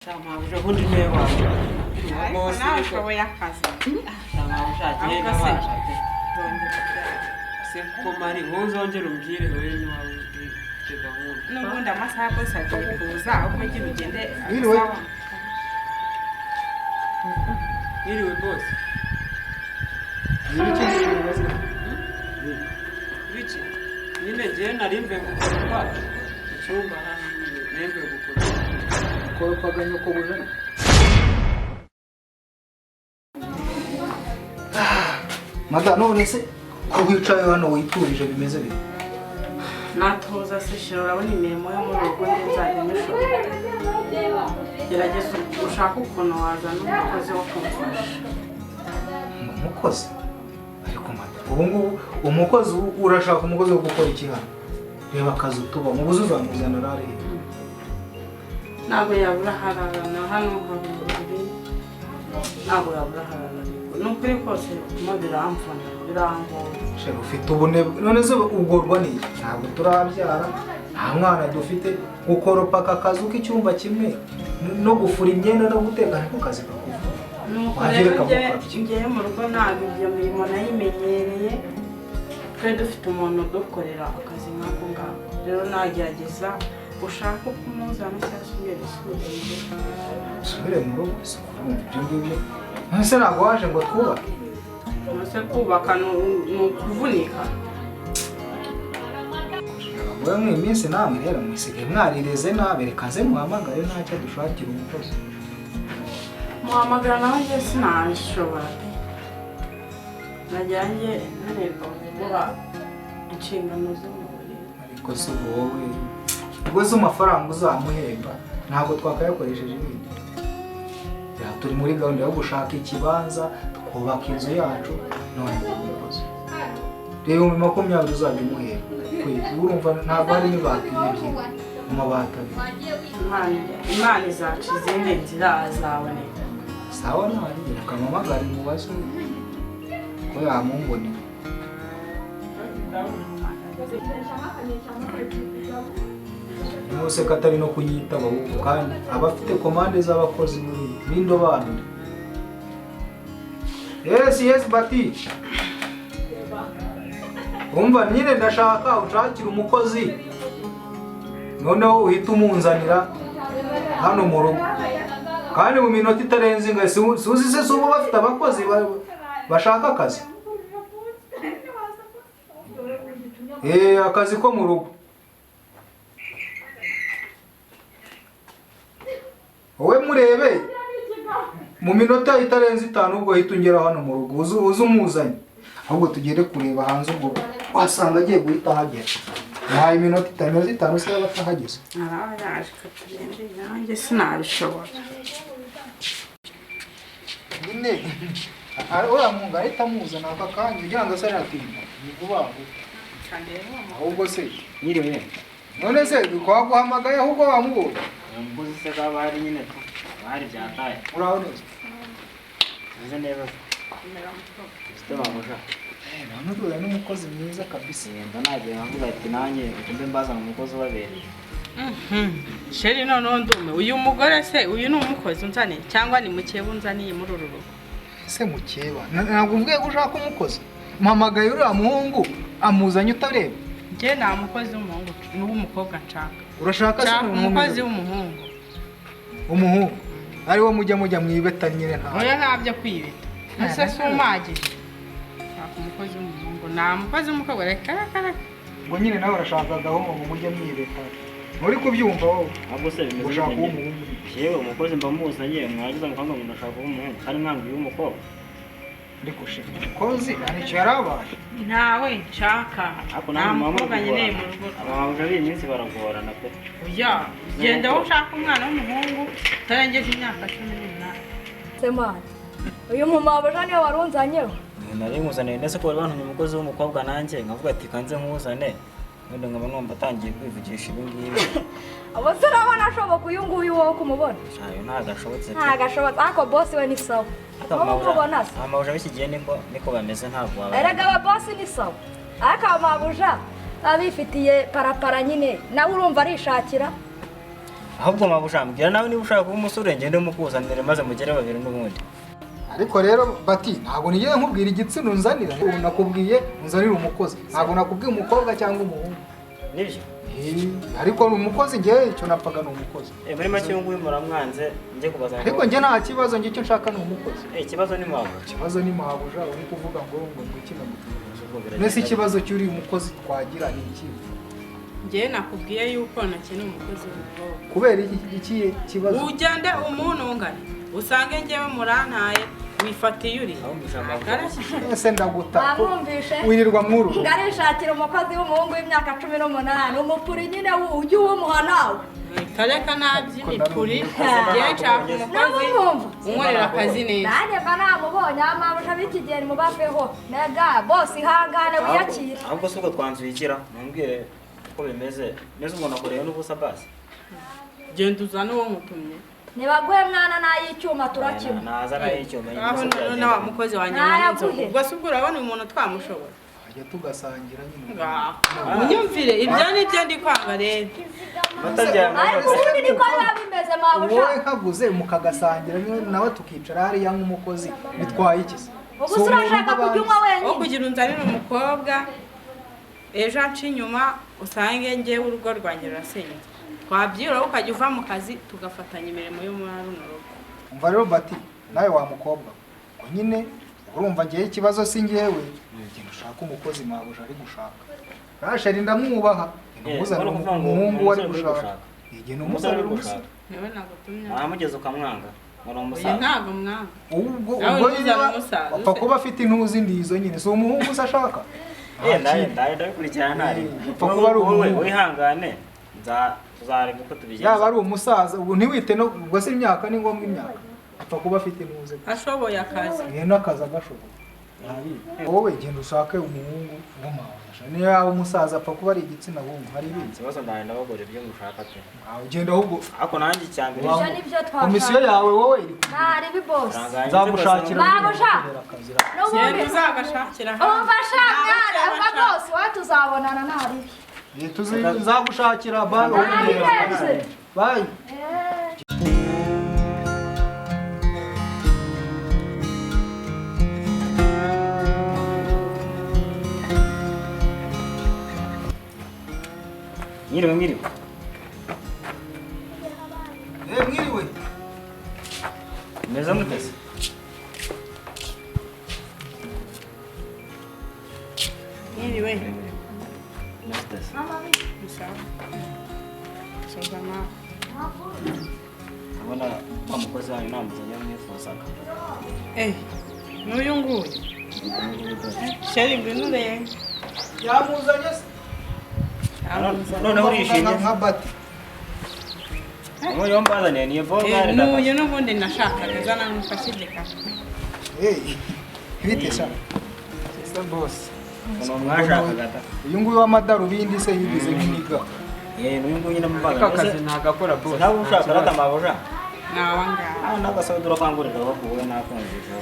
Mabuja ubundi niwe wawe bose nawe ushoboye akazi ushakiye n'abashake se ko mari uzongera umbwire wowe niwawe ufite gahunda n'ubundi amasaha yose agiye kuza uko ugira ugende Iriwe bose biki nyine ngiye nari mve gukora icyumba hano nemve gukora paganya ko bujana mada none se ko wicaye hano witurije bimeze bite natoza se shira urabona imirimo yo mu rugo nzajya nishobora gerageza ushaka ukuntu wazana umukozi wo kumufasha umukozi ariko mada ubu ngubu umukozi urashaka umukozi wo gukora iki hano reba akazi tuba mu buzi uzamuzana rari ntabwo yabura hararana hano habiri ntabwo yabura hararana n'ukuri kose mo biramvuna birangora shero ufite ubunebwe none se ugorwa n'iki ntabwo turabyara nta mwana dufite gukoropa aka kazi k'icyumba kimwe no gufura imyenda no guteka niko kazi kakuvuna nuko rero ngewe mu rugo ntabwo ibyo mirimo nayimenyereye twe dufite umuntu udukorera akazi nk'ako ngako rero nagerageza ushaka uko umuzana cyangwa se ugera usubire mu rugo ibyo ngibyo ese ntabwo waje ngo twubake ese kubaka ni ukuvunika wowe mu iminsi namwe rero mwisigaye mwarireze nabi reka nze muhamagare ntacyo dushakira umukozi muhamagara nawe njye sinabishobora pe najyanye ntareba gukora inshingano z'umubiri ariko si wowe ubwo se amafaranga uzamuhemba ntabwo twakayakoresheje ibindi turi muri gahunda yo gushaka ikibanza twubaka inzu yacu none umukozi reba 20,000 uzajya umuhemba urumva ntabwo hari n'ibati ebyiri mu mabati abiri imana izaca izindi nzira azaboneka sawa ntari ukamamagara umubazo ko yamumbonera Mose katari no kunyitaba ahubwo kandi abafite komande z'abakozi muri b'indobanure. Yes bati. Umva nyine ndashaka ushakira umukozi. Noneho uhita umunzanira hano mu rugo. Kandi mu minota itarenze inga suzi se subo bafite abakozi bashaka akazi. Akazi ko mu rugo. Wowe murebe mu minota itarenze 5 ubwo hita ungera hano mu rugo uzu umuzanye ahubwo tugere kureba hanze ubwo wasanga agiye guhita hagera nta minota 5 se batahageze araje katende yanjye sinabishobora nyine ora munga ahita muzana aka kanya ujyanga se aratinda vuba ahubwo se Nyiriwe none se kwaguhamagaye ahubwo bamubonye umukozi se kabari nyine ko bari byataye uraho neza nze neza sistema musha none tuya n'umukozi mwiza kabisa yenda nagiye nkavuga ati nanjye mbe mbazana umukozi wabere sheri noneho ndume uyu mugore se uyu ni umukozi unzane cyangwa ni mukeba unzaniye muri uru rugo se mukeba ntabwo uvuge ko ushaka umukozi mpamagaye uriya muhungu amuzanye utareba njye nta mukozi w'umuhungu n'uw'umukobwa nshaka urashaka se umukozi w'umuhungu umuhungu ari wo mujya mwibeta nyine nta oya ntabyo kwibeta ese se umagije nshaka umukozi w'umuhungu nta mukozi w'umukobwa reka ngo nyine nawe urashakagaho ngo mujye mwibeta muri kubyumva wowe ahubwo se bimeze ushaka nk'umuhungu umuhungu yewe umukozi mbamuzanye mwagize mukanga ngo ndashaka umuhungu kandi nkanguye umukobwa ariko she umukozi aricyo yarabaye ntawe nshaka nta mukobwa nkeneye mu rugo abahuje b'iminsi baragorana pe oya genda wowe ushaka umwana w'umuhungu utarengeje imyaka 18 Semana uyu mumabuja niwe warunzanyeho nari nkuzaniye nese ko bari bantumye umukozi w'umukobwa nanjye nkavuga ati kanze nkuzane wenda nkaba numva atangiye kwivugisha ibi ngibi abasore abana ashoboka uyu nguyu wowe kumubona ayo ntagashobotse ntagashobotse ariko boss we ni sawa kumubona se amabuja b'ikigihe niko bameze ntabwo waba erega aba boss ni sawa ariko amabuja abifitiye parapara nyine nawe urumva arishakira ahubwo mabusha mbwira nawe niba ushaka kuba umusore ngende mukuzanire maze mugere babiri n'ubundi. ariko rero bati ntabwo nigeze nkubwira igitsina unzanira, nakubwiye unzanira umukozi, ntabwo nakubwiye umukobwa cyangwa umuhungu. Nibyo? Ariko umukozi njye icyo napfaga ni umukozi. Muri make uyu nguyu muramwanze njye kubazana. Ariko njye nta kibazo, njye icyo nshaka ni umukozi. Ikibazo ni mabuja. Ikibazo ni mabuja, uri kuvuga ngo ngukina mutuzo. Nese ikibazo cy'uri umukozi twagira ni iki? Njye nakubwiye yuko nakeneye umukozi w'umukobwa. Kubera iki kibazo? Ugende umuntu ungana. Usange njyewe murantaye wifatiye uri. Ese ndaguta. Bamwumvishe. Wirirwa mwuru. Ngarishakira umukozi w'umuhungu w'imyaka 18. Umupuri nyine ujye umuha nawe. Kareka nabyi mipuri. Njye nshaka umukozi unkorera akazi neza. Nanjye mba namubonye amabusha b'ikigeni mubaveho. Nega boss ihangane wiyakire. Ahubwo se ubwo twanzuyikira mumbwire uko bimeze. Neza umuntu akoreye n'ubusa basi. Genda uzane uwo mutumye. Nibaguhe mwana nayicyuma turakimwe. Naza nayicyuma. Aho none wa mukozi wanjye n'inzo. Ubwo se ubwo urabona uyu muntu twamushobora. Ajya tugasangira nyine. Unyumvire ibyo ni byo ndi kwanga rero. Ariko ubundi niko biba bimeze mabusha. Wowe kaguze mukagasangira nawe tukicara hariya nk'umukozi bitwaye iki se? Ubu urashaka kujya unywa wenyine. Wo kugira unzanire umukobwa ejo aca inyuma usange njyewe urugo rwanjye rurasenyutse. Twabyira ukajya uva mu kazi tugafatanya imirimo yo muri runo rugo. Umva rero bati nawe wa mukobwa ngo nyine urumva ngiye ikibazo si ngewe ngenda ushaka umukozi mabuja ari gushaka. Rashari ndamwubaha. Umuzana umuhungu wari gushaka. Igena umusore gusa. Niwe nagutumye. Mugeze ukamwanga. Muri umusaza. Ntabwo mwanga. Ubwo apfa kuba afite intuzi ndizo nyine. Si umuhungu usashaka. Ndakurikirana ntari. Apfa kuba ari umuhungu. Wihangane. Tuzareba uko tubigenza. Yaba ari umusaza ubu ntiwite no ubwo se imyaka ni ngombwa imyaka. Apfa kuba afite intuzi. Ashoboye akazi. N'akazi agashoboye. Wowe genda ushake umuhungu w'amabusha. Niyo yawe umusaza apfa kuba ari igitsina bungu hari ibindi. Ikibazo ndaye ndabagore ibyo mushaka pe. Ugenda ahubwo. Ako nanjye cyambere. Komisiyo yawe wowe iri. Ntari biboss. Nzagushakira. Babusha. N'ubundi uzagashakira. Umva shaka, umva boss, watuzabonana ntari. Nzagushakira bye. Bye. Mwiriwe. Mwiriwe. Meza mutese. Mwiriwe. Mutese. Musawa. Sogama. Abona wa mukozi wanyu namuzanye mwifuzaga. N'uyu nguyu. Sheri ngwinure. Yamuzanye se. None urishimye nka bati. Uyu mbazaniye ni bogare da. N'uyu n'ubundi nashakaga zana mufashideka. Bite sha. Sister boss. Uno mwashakaga ta. Uyu nguyu w'amadarubindi se yigize nk'iniga. N'uyu nguyu nyine mbaga. Akazi ntagakora boss. Nawe ushaka rata mabusha. Nawanga. Nagasabudura kwangurira ho kuwe nakunjije.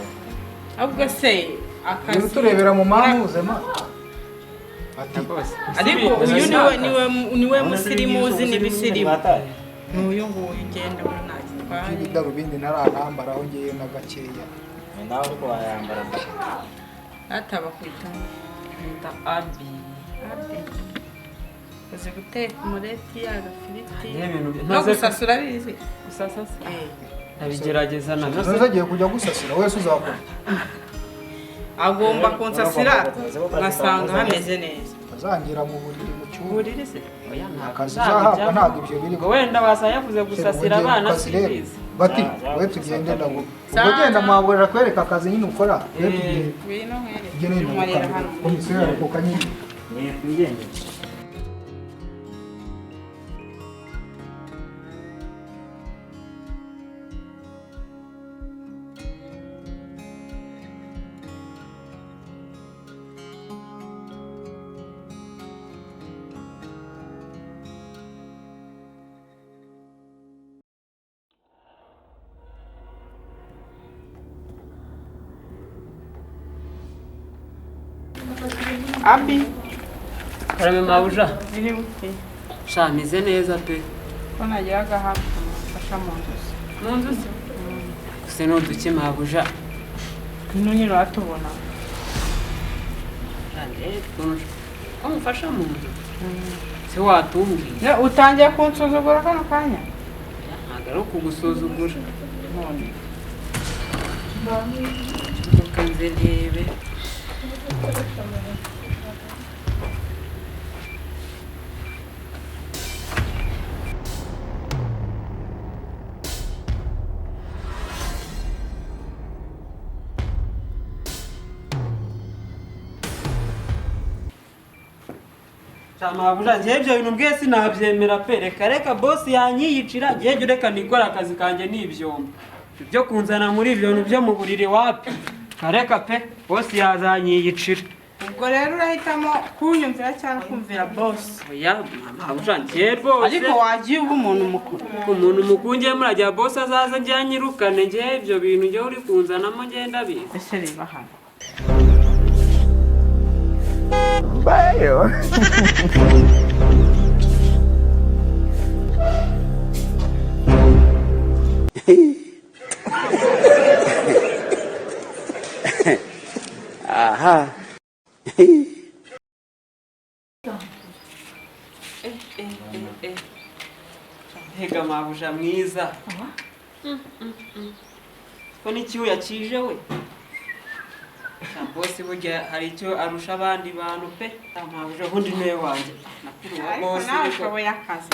Ahubwo se akazi. Turebera mu mamuze ma. Ariko uyu niwe musirimu uzi n'ibisirimu. N'uyu nguyu ugenda muri ntakitwaye. Ibidarubindi naranambaraho ngiye na gakeya. Nawe uko wayambara. Ataba kwita Abi. Uzi guteka umureti agafiriti. No gusasura bizi. Gusasasa. Nabigerageza nazo. Nazagiye kujya gusasira wese uzakora. Agomba kunsasira ngasanga hameze neza. Azangira mu buriri mu cyumba. Buriri se? Oya Akazi uzahabwa ntabwo ibyo biri. ngo wenda basa yavuze gusasira abana sibizi. Bati we tugende ndabo. Ubwo genda mwabura kwereka akazi nyine ukora. We tugende. Ngwino nkwereke. Gene Umurira hano. Komisiyo ya ko kanyine. Ni twigenge. Abi. Karame mabuja. Biri muke. Sha meze neza pe. ko nagiraga hafi kumufasha mu nzu ze. mu nzu se gusa n'uduke mabuja Ino nyine uratubona. umufasha mu nzu se watumbwiye Utangiye kunsuzugura kano kanya? ntabwo ari ukugusuzugura None. imodoka nzirebe Mabuja njye ibyo bintu bwese nabyemera pe reka boss yanyiyicira njye reka nikora akazi kanjye n'ibyombo ibyo kunzana muri ibyo bintu byo mu buriri wapi kareka pe boss yazanyiyicira Ubwo rero urahitamo kunyumvira cyangwa kumvira boss. oya Mabuja njye rwose Ariko wagiye uba umuntu mukuru. umuntu mukungiye murajya boss azaza njye anyirukane njye ibyo bintu njye uri kunzanamo njye ndabizi Ese reba hano. Aha. Mbega Mabuja mwiza ko n'icyuya kije we boss burya hari icyo arusha abandi bantu pe Mabuja ubundi niwe wanjye nakuru wa Ariko boss nawe ariko ushoboye akazi.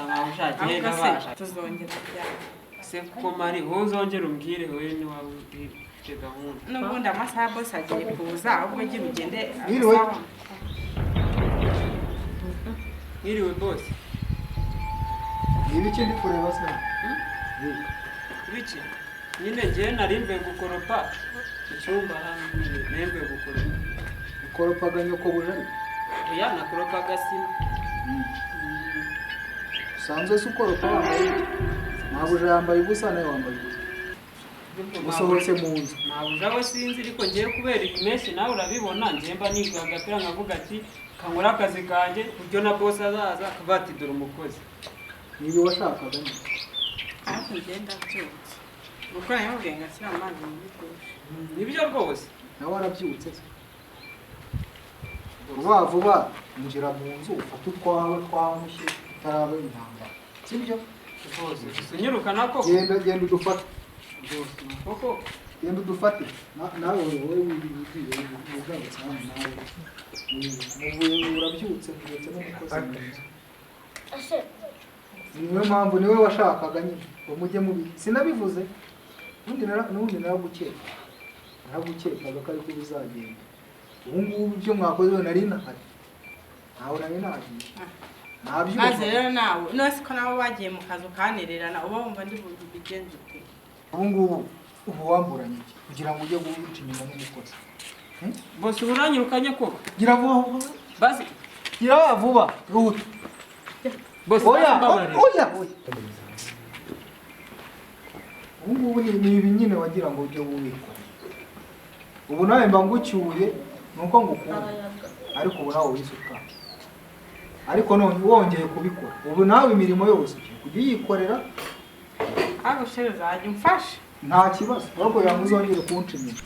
Mabuja agenda Ahubwo se basha tuzongera ryari? se ko mari wowe uzongera umbwire wowe ni wawe ufite gahunda N'ubundi amasaha ya boss agiye kuza ahubwo ujye ugende. Mwiriwe. Mwiriwe boss Ibi kindi kureba se. biki nyine njye nari mvuye gukoropa mu cyumba hano nemvuye gukoropa Ukoropaga nyoko bujari. oya nakoropa agasima Usanzwe se ukoropa wambaye. Mabuja yambaye ubusa nawe wambaye ubusa. Usohotse mu nzu. Mabuja we sinzi ariko ngiye kubera iyi menshi nawe urabibona njye mba nigwa agapira nkavuga ati kankora akazi kanjye buryo na boss azaza akavuga ati dore umukozi Nibi washakaga nyine. Ariko ngenda byutse. Kuko nayo ubwenga ashyira amazi mu bikoresho. nibyo rwose Nawe warabyutse se. Vuba injira mu nzu ufate utwawe twamushye utaraba intambara. Sibyo? rwose unyirukana ko Genda udufate. koko Genda udufate. Nawe wowe wigiye ugarutse hano nawe. Muvuye urabyutse ndetse n'umukozi mu nzu. Niyo mpamvu niwe washakaga nyine ngo mujye mubi. Sinabivuze. Nundi naragukeka. Naragukekaga ko ariko bizagenda. Ubu ngubu ibyo mwakoze nari nahari. Ntawe nari nagiye. Maze rero nawe nose ko nabo bagiye mu kazi ukanirerana uba wumva ndi bigenze ute? Ubu ngubu wamburanye iki kugira ngo ujye guca inyuma n'umukozi. boss uranyirukanye koko Gira vuba. basi Gira vuba. Ruhuta. boss Oya. mbabarira. Ubu ngubu ni ibi nyine wagira ngo ujye wubikwa. Ubu nawe mba ngucyuye nuko ngukunda. Ariko ubu nawe wisuka. Ariko none wongeye kubikora. Ubu nawe imirimo yose kujya uyikorera Ariko sheri uzajya umfasha. nta kibazo. Ahubwo yamuzongere kunca inyuma.